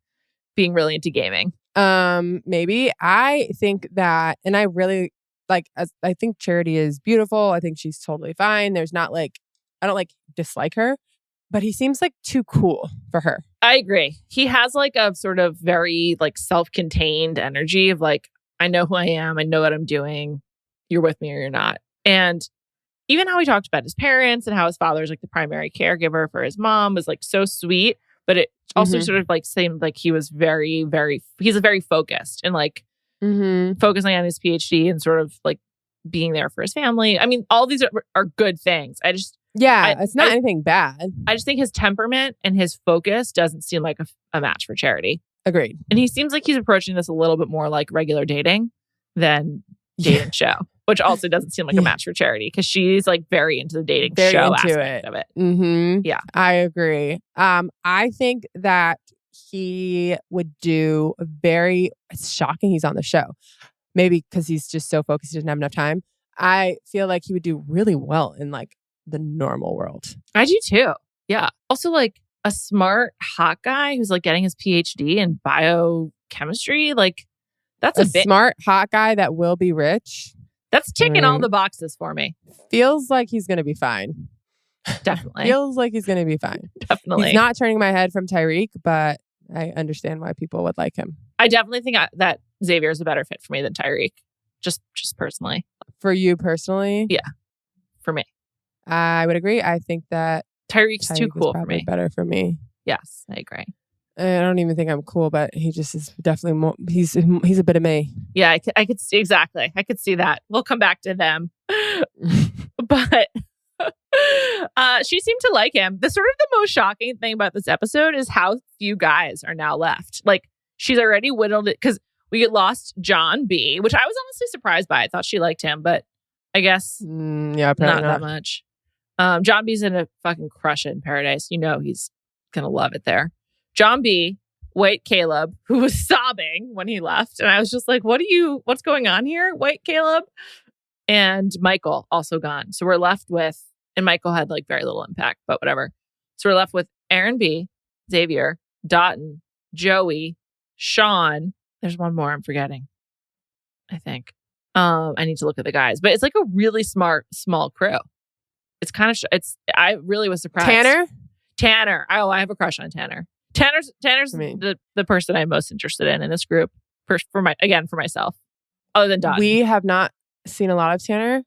being really into gaming. Maybe. I think that, and I really like, I think Charity is beautiful. I think she's totally fine. There's not like, I don't like dislike her, but he seems like too cool for her. I agree. He has like a sort of very like self-contained energy of like, I know who I am. I know what I'm doing. You're with me or you're not. And even how he talked about his parents and how his father is like the primary caregiver for his mom was like so sweet. But it also sort of like seemed like he was very, he's very focused and like focusing on his PhD and sort of like being there for his family. I mean, all these are good things. It's not anything bad. I just think his temperament and his focus doesn't seem like a match for Charity. Agreed. And he seems like he's approaching this a little bit more like regular dating than dating show, which also doesn't seem like a match for Charity because she's like very into the dating show aspect of it. Yeah, I agree. I think that he would do it's shocking he's on the show. Maybe because he's just so focused, he doesn't have enough time. I feel like he would do really well in like the normal world. I do too. Yeah. Also like a smart, hot guy who's like getting his PhD in biochemistry. Like that's a smart, hot guy that will be rich. That's ticking all the boxes for me. Feels like he's going to be fine. Definitely. Feels like he's going to be fine. Definitely. He's not turning my head from Tyreek, but I understand why people would like him. I definitely think that Xavier is a better fit for me than Tyreek. Just personally. For you personally? Yeah. For me. I would agree. I think that Tyreek's too cool for me. Better for me. Yes, I agree. I don't even think I'm cool, but he just is definitely more. He's a bit of me. Yeah, I could see exactly. I could see that. We'll come back to them, but she seemed to like him. The sort of the most shocking thing about this episode is how few guys are now left. Like she's already whittled it because we lost John B, which I was honestly surprised by. I thought she liked him, but I guess not that much. John B's in a fucking crush in paradise. You know he's gonna love it there. John B, White Caleb, who was sobbing when he left, and I was just like, "What's going on here, White Caleb?" And Michael also gone. So we're left with, and Michael had like very little impact, but whatever. So we're left with Aaron B, Xavier, Dotun, Joey, Sean. There's one more I'm forgetting, I think. I need to look at the guys, but it's like a really small crew. It's kind of, I really was surprised. Tanner. Oh, I have a crush on Tanner. Tanner's the person I'm most interested in this group for myself, other than Dotun. We have not seen a lot of Tanner,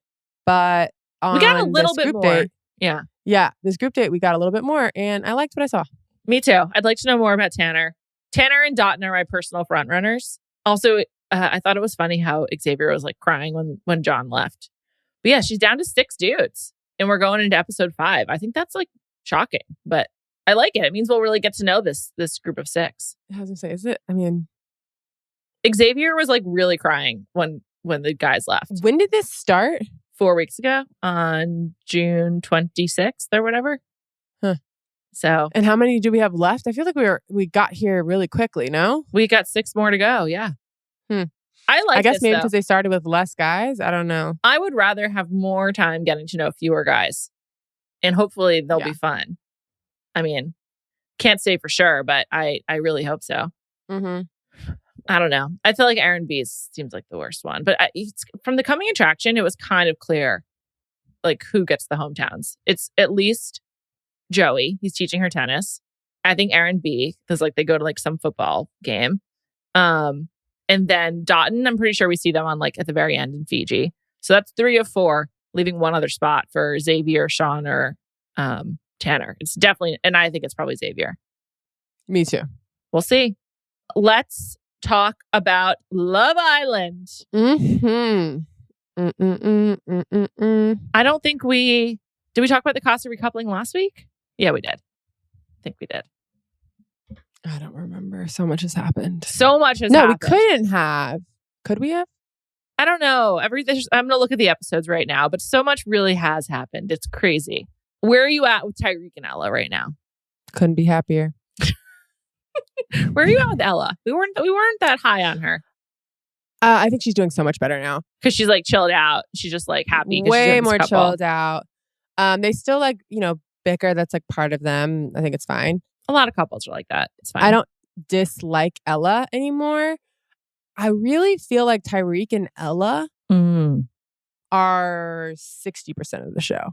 but we got a little bit more. Date, yeah. This group date, we got a little bit more, and I liked what I saw. Me too. I'd like to know more about Tanner. Tanner and Dotun are my personal front runners. Also, I thought it was funny how Xavier was like crying when John left. But yeah, she's down to 6 dudes, and we're going into episode 5. I think that's like shocking, but I like it. It means we'll really get to know this group of 6. I was gonna say, is it? I mean, Xavier was like really crying when the guys left. When did this start? 4 weeks ago on June 26th or whatever. Huh. So, and how many do we have left? I feel like we got here really quickly. No, we got 6 more to go. Yeah. I guess maybe because they started with less guys. I don't know. I would rather have more time getting to know fewer guys, and hopefully they'll be fun. I mean, can't say for sure, but I really hope so. Mm-hmm. I don't know. I feel like Aaron B seems like the worst one, but from the coming attraction, it was kind of clear, like who gets the hometowns. It's at least Joey. He's teaching her tennis. I think Aaron B, because like they go to like some football game. And then Dotun, I'm pretty sure we see them on like at the very end in Fiji. So that's 3 of 4, leaving one other spot for Xavier, Sean, or Tanner. It's definitely, and I think it's probably Xavier. Me too. We'll see. Let's talk about Love Island. Mm-hmm. I don't think did we talk about the Casa recoupling last week? Yeah, we did. I think we did. I don't remember. So much has happened. No, we couldn't have. Could we have? I don't know. I'm going to look at the episodes right now, but so much really has happened. It's crazy. Where are you at with Tyreek and Ella right now? Couldn't be happier. Where are you at with Ella? We weren't that high on her. I think she's doing so much better now. Because she's like chilled out. She's just like happy. Way more chilled out. They still like, bicker. That's like part of them. I think it's fine. A lot of couples are like that. It's fine. I don't dislike Ella anymore. I really feel like Tyreek and Ella are 60% of the show.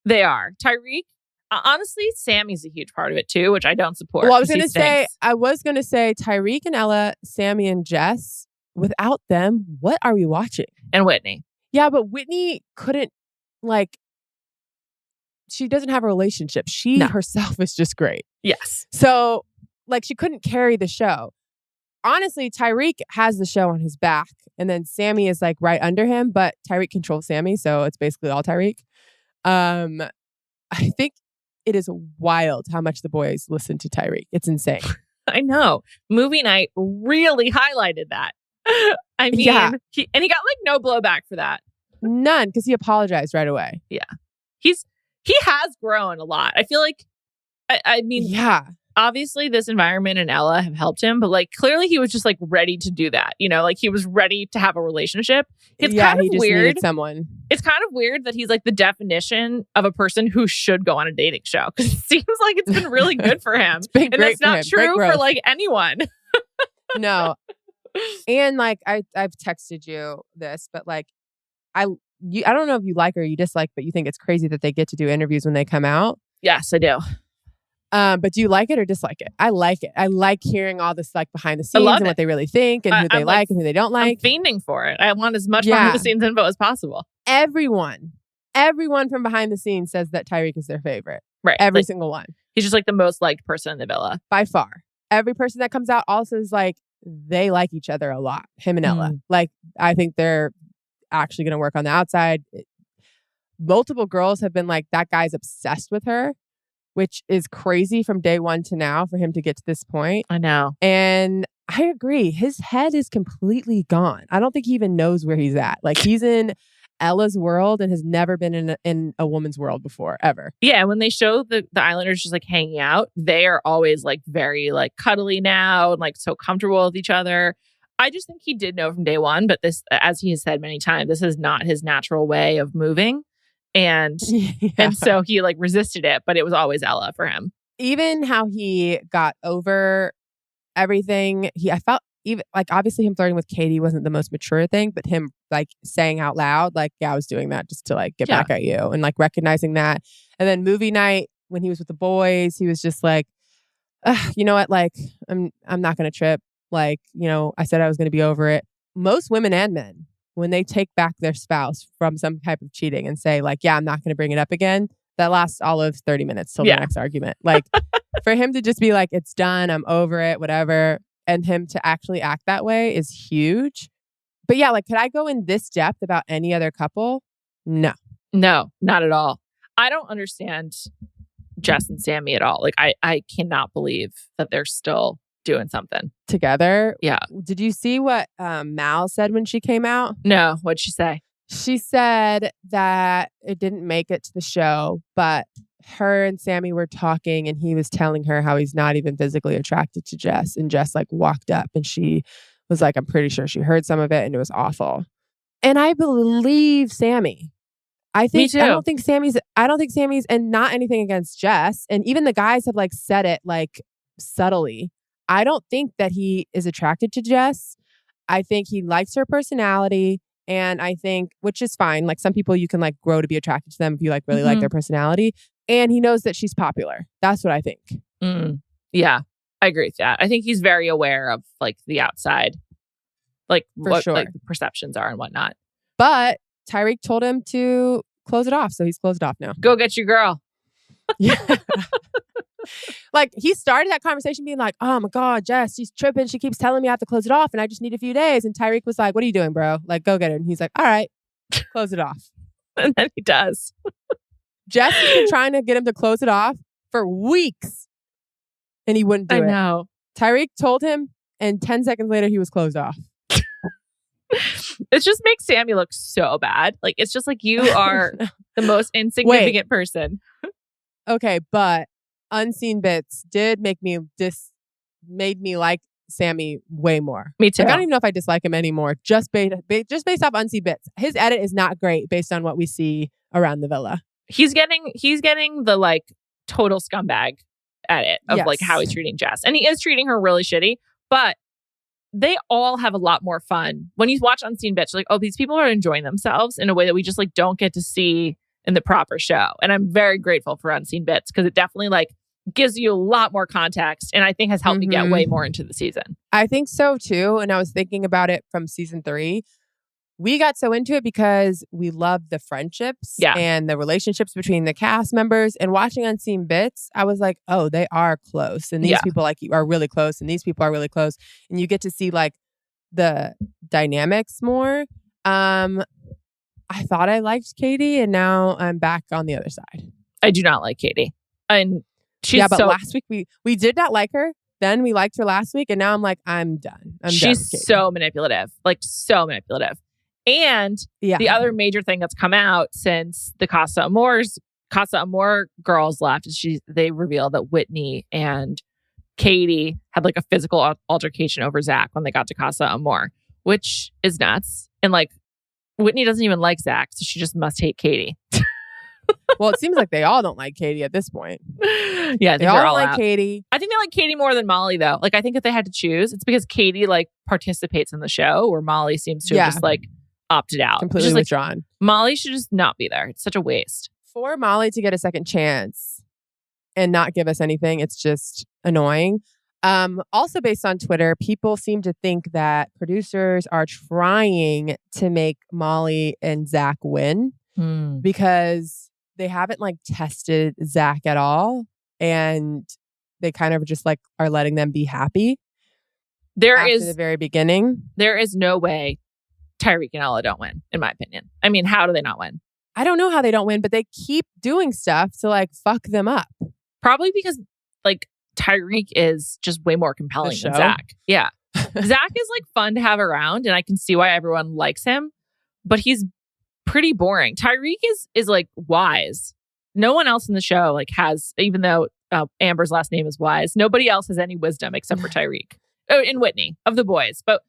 They are. Tyreek, honestly, Sammy's a huge part of it too, which I don't support. Well, I was going to say Tyreek and Ella, Sammy and Jess. Without them, what are we watching? And Whitney. Yeah, but Whitney couldn't she doesn't have a relationship. She herself is just great. Yes. So she couldn't carry the show. Honestly, Tyreek has the show on his back, and then Sammy is like right under him, but Tyreek controls Sammy, so it's basically all Tyreek. I think it is wild how much the boys listen to Tyreek. It's insane. I know. Movie night really highlighted that. I mean, he got like no blowback for that. None, because he apologized right away. Yeah. He has grown a lot. I feel like, I mean, obviously this environment and Ella have helped him, but like clearly he was just like ready to do that. Like he was ready to have a relationship. It's kind of weird. Needed someone. It's kind of weird that he's like the definition of a person who should go on a dating show, because it seems like it's been really good for him. And that's not true for like anyone. No. And like I've texted you this, but like I don't know if you like or you dislike, but you think it's crazy that they get to do interviews when they come out. Yes, I do. But do you like it or dislike it? I like it. I like hearing all this like behind the scenes and what they really think and who they like and who they don't like. I'm fiending for it. I want as much behind the scenes info as possible. Everyone from behind the scenes says that Tyreek is their favorite. Right. Every single one. He's just like the most liked person in the villa. By far. Every person that comes out also is like, they like each other a lot. Him and Ella. Like, I think they're actually going to work on the outside. Multiple girls have been like, that guy's obsessed with her, which is crazy from day one to now for him to get to this point. I know. And I agree. His head is completely gone. I don't think he even knows where he's at. Like, he's in Ella's world and has never been in a woman's world before, ever. Yeah, when they show the Islanders just like hanging out, they are always like very like cuddly now and like so comfortable with each other. I just think he did know from day one, but this, as he has said many times, this is not his natural way of moving. And so he like resisted it, but it was always Ella for him. Even how he got over everything, I felt even like obviously him flirting with Katie wasn't the most mature thing, but him like saying out loud, like, yeah, I was doing that just to like get back at you, and like recognizing that. And then movie night when he was with the boys, he was just like, you know what, like I'm not gonna trip. Like, you know, I said I was gonna be over it. Most women and men, when they take back their spouse from some type of cheating and say like, yeah, I'm not gonna bring it up again, that lasts all of 30 minutes till the next argument. Like for him to just be like, it's done, I'm over it, whatever. And him to actually act that way is huge. But yeah, like, could I go in this depth about any other couple? No, not at all. I don't understand Jess and Sammy at all. Like, I cannot believe that they're still doing something together. Yeah. Did you see what Mal said when she came out? No. What'd she say? She said that it didn't make it to the show, but her and Sammy were talking and he was telling her how he's not even physically attracted to Jess. And Jess like walked up and she was like, I'm pretty sure she heard some of it and it was awful. And I believe Sammy. I don't think Sammy's, and not anything against Jess. And even the guys have like said it like subtly. I don't think that he is attracted to Jess. I think he likes her personality. And I think, which is fine. Like some people you can like grow to be attracted to them if you like really like their personality. And he knows that she's popular. That's what I think. Yeah, I agree with that. I think he's very aware of like the outside, like what like the perceptions are and whatnot. But Tyreek told him to close it off. So he's closed it off now. Go get your girl. Yeah. Like he started that conversation being like, oh my God, Jess, she's tripping. She keeps telling me I have to close it off and I just need a few days. And Tyreek was like, what are you doing, bro? Like, go get her. And he's like, all right, close it off. And then he does. Jess has been trying to get him to close it off for weeks. And he wouldn't do it. I know. Tyreek told him and 10 seconds later he was closed off. It just makes Sammy look so bad. Like, it's just like you are the most insignificant person. Okay, but Unseen Bits did made me like Sammy way more. Me too. Like, I don't even know if I dislike him anymore. Just based off Unseen Bits. His edit is not great based on what we see around the villa. He's getting the like total scumbag edit of like how he's treating Jess. And he is treating her really shitty, but they all have a lot more fun. When you watch Unseen Bitch, like, oh, these people are enjoying themselves in a way that we just like don't get to see in the proper show. And I'm very grateful for Unseen Bits because it definitely like gives you a lot more context and I think has helped me get way more into the season. I think so too. And I was thinking about it from season 3. We got so into it because we love the friendships and the relationships between the cast members. And watching Unseen Bits, I was like, oh, they are close. And these people like are really close. And these people are really close. And you get to see like the dynamics more. I thought I liked Katie and now I'm back on the other side. I do not like Katie. And she's but last week we did not like her. Then we liked her last week. And now I'm like, I'm done. She's so manipulative. Like so manipulative. And the other major thing that's come out since the Casa Amor girls left is they revealed that Whitney and Katie had like a physical altercation over Zach when they got to Casa Amor, which is nuts. And like Whitney doesn't even like Zach, so she just must hate Katie. Well, it seems like they all don't like Katie at this point. Yeah, they all don't like Katie. I think they like Katie more than Molly, though. Like, I think if they had to choose, it's because Katie like participates in the show, where Molly seems to have just like opted out, completely withdrawn. Like, Molly should just not be there. It's such a waste for Molly to get a second chance and not give us anything. It's just annoying. Also, based on Twitter, people seem to think that producers are trying to make Molly and Zach win because they haven't like tested Zach at all, and they kind of just like are letting them be happy. After the very beginning. There is no way Tyreek and Ella don't win, in my opinion. I mean, how do they not win? I don't know how they don't win, but they keep doing stuff to like fuck them up. Probably because like Tyreek is just way more compelling than Zach. Yeah. Zach is like fun to have around and I can see why everyone likes him, but he's pretty boring. Tyreek is like wise. No one else in the show like has, even though Amber's last name is Wise, nobody else has any wisdom except for Tyreek. And Whitney of the boys. But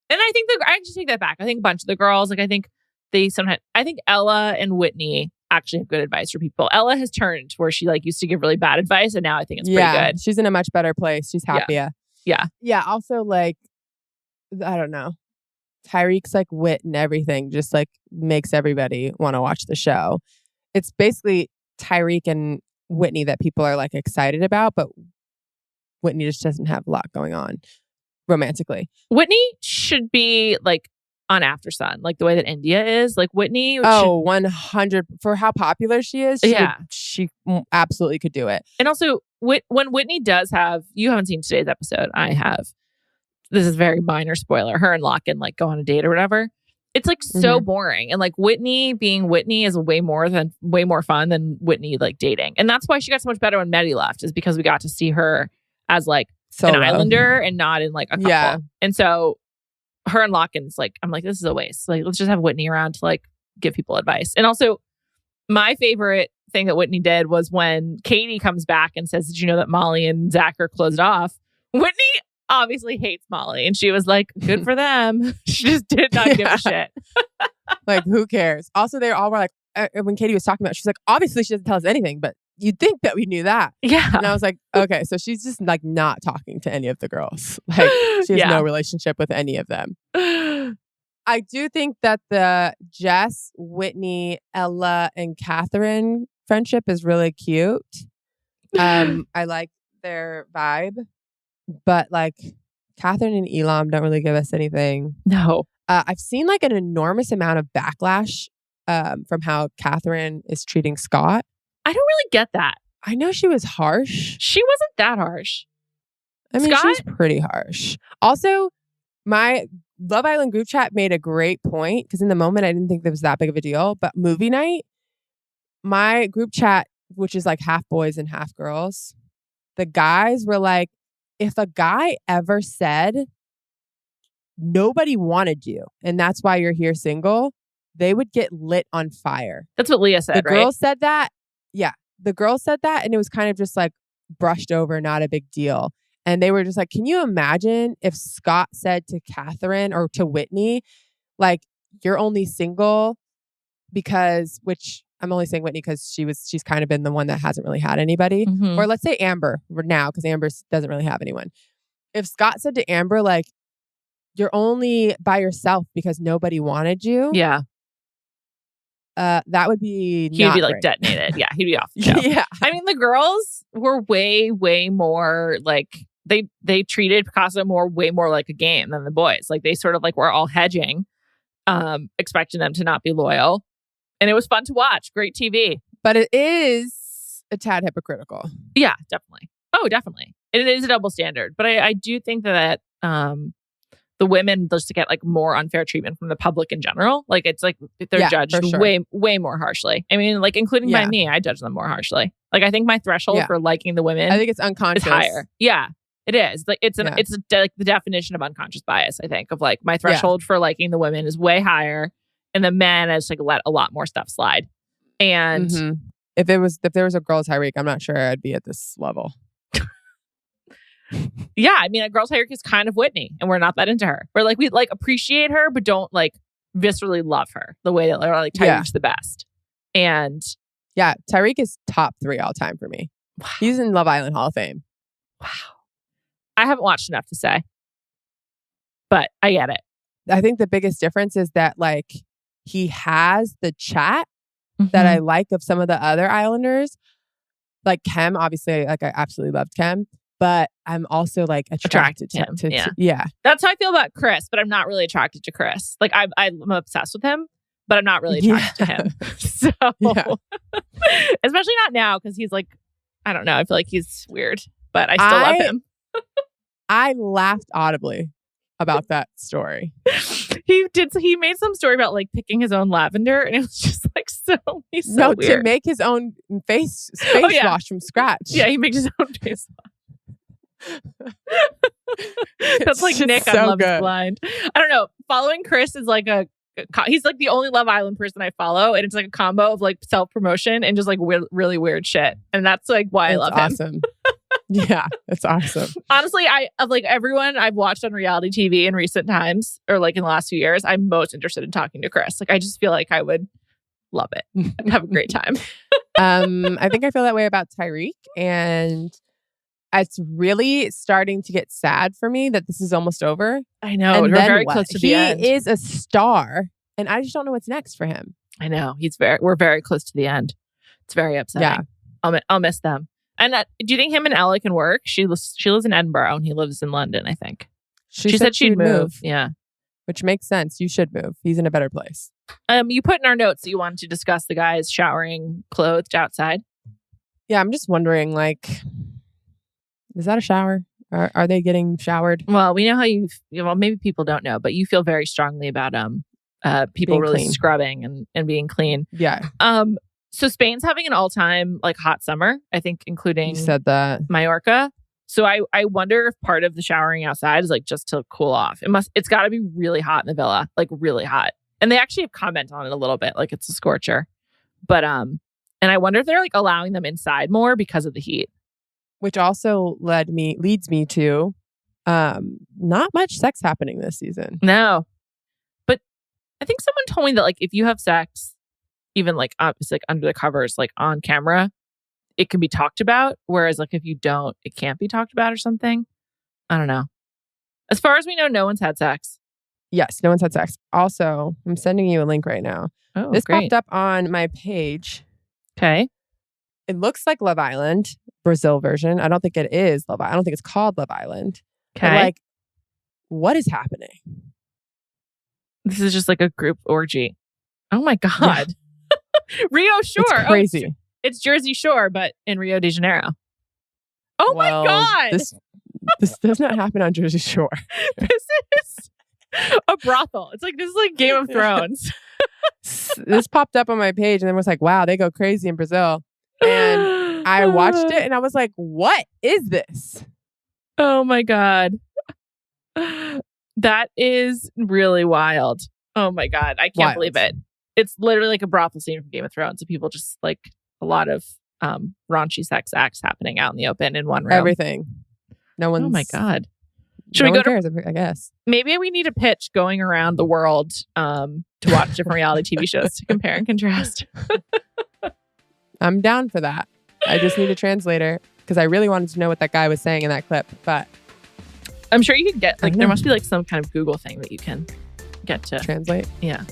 and I think I actually take that back. I think a bunch of the girls, like I think Ella and Whitney actually have good advice for people. Ella has turned where she like used to give really bad advice, and now I think it's pretty good. She's in a much better place. She's happier. Yeah. Also, like, I don't know. Tyreek's like wit and everything just like makes everybody want to watch the show. It's basically Tyreek and Whitney that people are like excited about, but Whitney just doesn't have a lot going on romantically. Whitney should be like on After Sun, like the way that India is. Like Whitney. 100 for how popular she is. She absolutely could do it. And also, when Whitney does have, you haven't seen today's episode, I have. This is very minor spoiler. Her and Locken like go on a date or whatever. It's like so boring, and like Whitney being Whitney is way more fun than Whitney like dating, and that's why she got so much better when Medi left, is because we got to see her as like an islander and not in like a couple. Yeah. And so her and Locken's like, I'm like, this is a waste. Like, let's just have Whitney around to like give people advice. And also, my favorite thing that Whitney did was when Katie comes back and says, "Did you know that Molly and Zach are closed off?" Whitney obviously hates Molly, and she was like, good for them. She just did not give a shit. Like, who cares? Also, they all were like, when Katie was talking about it, she's like, obviously she doesn't tell us anything, but you'd think that we knew that. Yeah. And I was like, okay, so she's just like not talking to any of the girls. Like, she has no relationship with any of them. I do think that the Jess, Whitney, Ella, and Catherine friendship is really cute. I like their vibe. But like Catherine and Elam don't really give us anything. No. I've seen like an enormous amount of backlash from how Catherine is treating Scott. I don't really get that. I know she was harsh. She wasn't that harsh. I mean, she's pretty harsh. Also, my Love Island group chat made a great point, because in the moment I didn't think that was that big of a deal. But movie night, my group chat, which is like half boys and half girls, the guys were like, if a guy ever said nobody wanted you and that's why you're here single, they would get lit on fire. That's what Leah said, right? The girl said that. Yeah. The girl said that, and it was kind of just like brushed over, not a big deal. And they were just like, can you imagine if Scott said to Catherine or to Whitney, like, you're only single because, which I'm only saying Whitney because she's kind of been the one that hasn't really had anybody. Mm-hmm. Or let's say Amber now, because Amber doesn't really have anyone. If Scott said to Amber, like, you're only by yourself because nobody wanted you. Yeah. That would be he'd be like detonated. Yeah, he'd be off the show. Yeah. I mean, the girls were way more like, they treated Picasso way more like a game than the boys. Like, they sort of like were all hedging, expecting them to not be loyal. And it was fun to watch. Great TV. But it is a tad hypocritical. Yeah, definitely. Oh, definitely. It is a double standard. But I do think that the women just get like more unfair treatment from the public in general. Like, it's like they're judged way more harshly. I mean, like, including by me, I judge them more harshly. Like, I think my threshold for liking the women, I think it's unconscious, is higher. Yeah, it is. Like, it's like the definition of unconscious bias. I think of like my threshold for liking the women is way higher. And the men, I just like let a lot more stuff slide. And if there was a girl Tyreek, I'm not sure I'd be at this level. Yeah, I mean, a girl Tyreek is kind of Whitney, and we're not that into her. We're like, we like appreciate her, but don't like viscerally love her the way that like Tyreek's the best. And yeah, Tyreek is top 3 all time for me. Wow. He's in Love Island Hall of Fame. Wow. I haven't watched enough to say, but I get it. I think the biggest difference is that like he has the chat that I like of some of the other Islanders. Like Kem, obviously, like I absolutely loved Kem, but I'm also like attracted to him. Yeah. That's how I feel about Chris, but I'm not really attracted to Chris. Like I'm obsessed with him, but I'm not really attracted to him. So, especially not now, because he's like, I don't know. I feel like he's weird, but I still love him. I laughed audibly about that story. He made some story about like picking his own lavender, and it was just like he's so weird. To make his own face wash from scratch. Yeah, he makes his own face wash. That's like Nick on Love is Blind. I don't know. Following Chris is like he's like the only Love Island person I follow, and it's like a combo of like self-promotion and just like really weird shit. And that's like why I love him. Awesome. Yeah, that's awesome. Honestly, of like everyone I've watched on reality TV in recent times, or like in the last few years, I'm most interested in talking to Chris. Like, I just feel like I would love it. Have a great time. I think I feel that way about Tyreek, and it's really starting to get sad for me that this is almost over. I know. And we're very close to the end. He is a star, and I just don't know what's next for him. I know. We're very close to the end. It's very upsetting. Yeah. I'll miss them. And do you think him and Ella can work? She lives in Edinburgh and he lives in London, I think. She said she'd move. Yeah. Which makes sense. You should move. He's in a better place. You put in our notes that you wanted to discuss the guys showering clothed outside. Yeah, I'm just wondering, like, is that a shower? Are they getting showered? Well, we know how maybe people don't know, but you feel very strongly about people being really clean. Scrubbing and being clean. Yeah. So Spain's having an all-time like hot summer, I think, including you said that. Mallorca. So I wonder if part of the showering outside is like just to cool off. It's got to be really hot in the villa, like really hot. And they actually have commented on it a little bit, like it's a scorcher. But and I wonder if they're like allowing them inside more because of the heat. Which also leads me to not much sex happening this season. No. But I think someone told me that like if you have sex, even like obviously like under the covers, like on camera, it can be talked about. Whereas like if you don't, it can't be talked about or something. I don't know. As far as we know, no one's had sex. Yes, no one's had sex. Also, I'm sending you a link right now. Oh, this great. popped up on my page. Okay. It looks like Love Island, Brazil version. I don't think it is Love Island. I don't think it's called Love Island. Okay. But like, what is happening? This is just like a group orgy. Oh my God. Yeah. Rio Shore. It's crazy. It's Jersey Shore, but in Rio de Janeiro. Oh my God. This does not happen on Jersey Shore. This is a brothel. This is like Game of Thrones. This popped up on my page and then was like, wow, they go crazy in Brazil. And I watched it and I was like, what is this? Oh my God. That is really wild. Oh my God. I can't believe it. It's literally like a brothel scene from Game of Thrones. So people just like a lot of raunchy sex acts happening out in the open in one room. Everything. No one's... Oh my God. Should no we go cares, I guess. Maybe we need a pitch going around the world to watch different reality TV shows to compare and contrast. I'm down for that. I just need a translator because I really wanted to know what that guy was saying in that clip. But I'm sure you could get there must be like some kind of Google thing that you can get to translate. Yeah.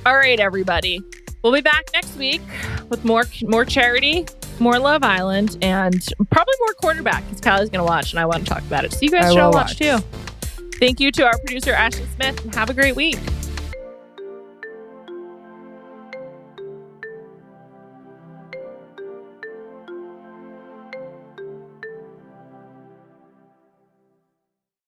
All right, everybody. We'll be back next week with more Charity, more Love Island, and probably more Quarterback because Callie's going to watch and I want to talk about it. So you guys should all watch too. Thank you to our producer, Ashleigh Smith, and have a great week.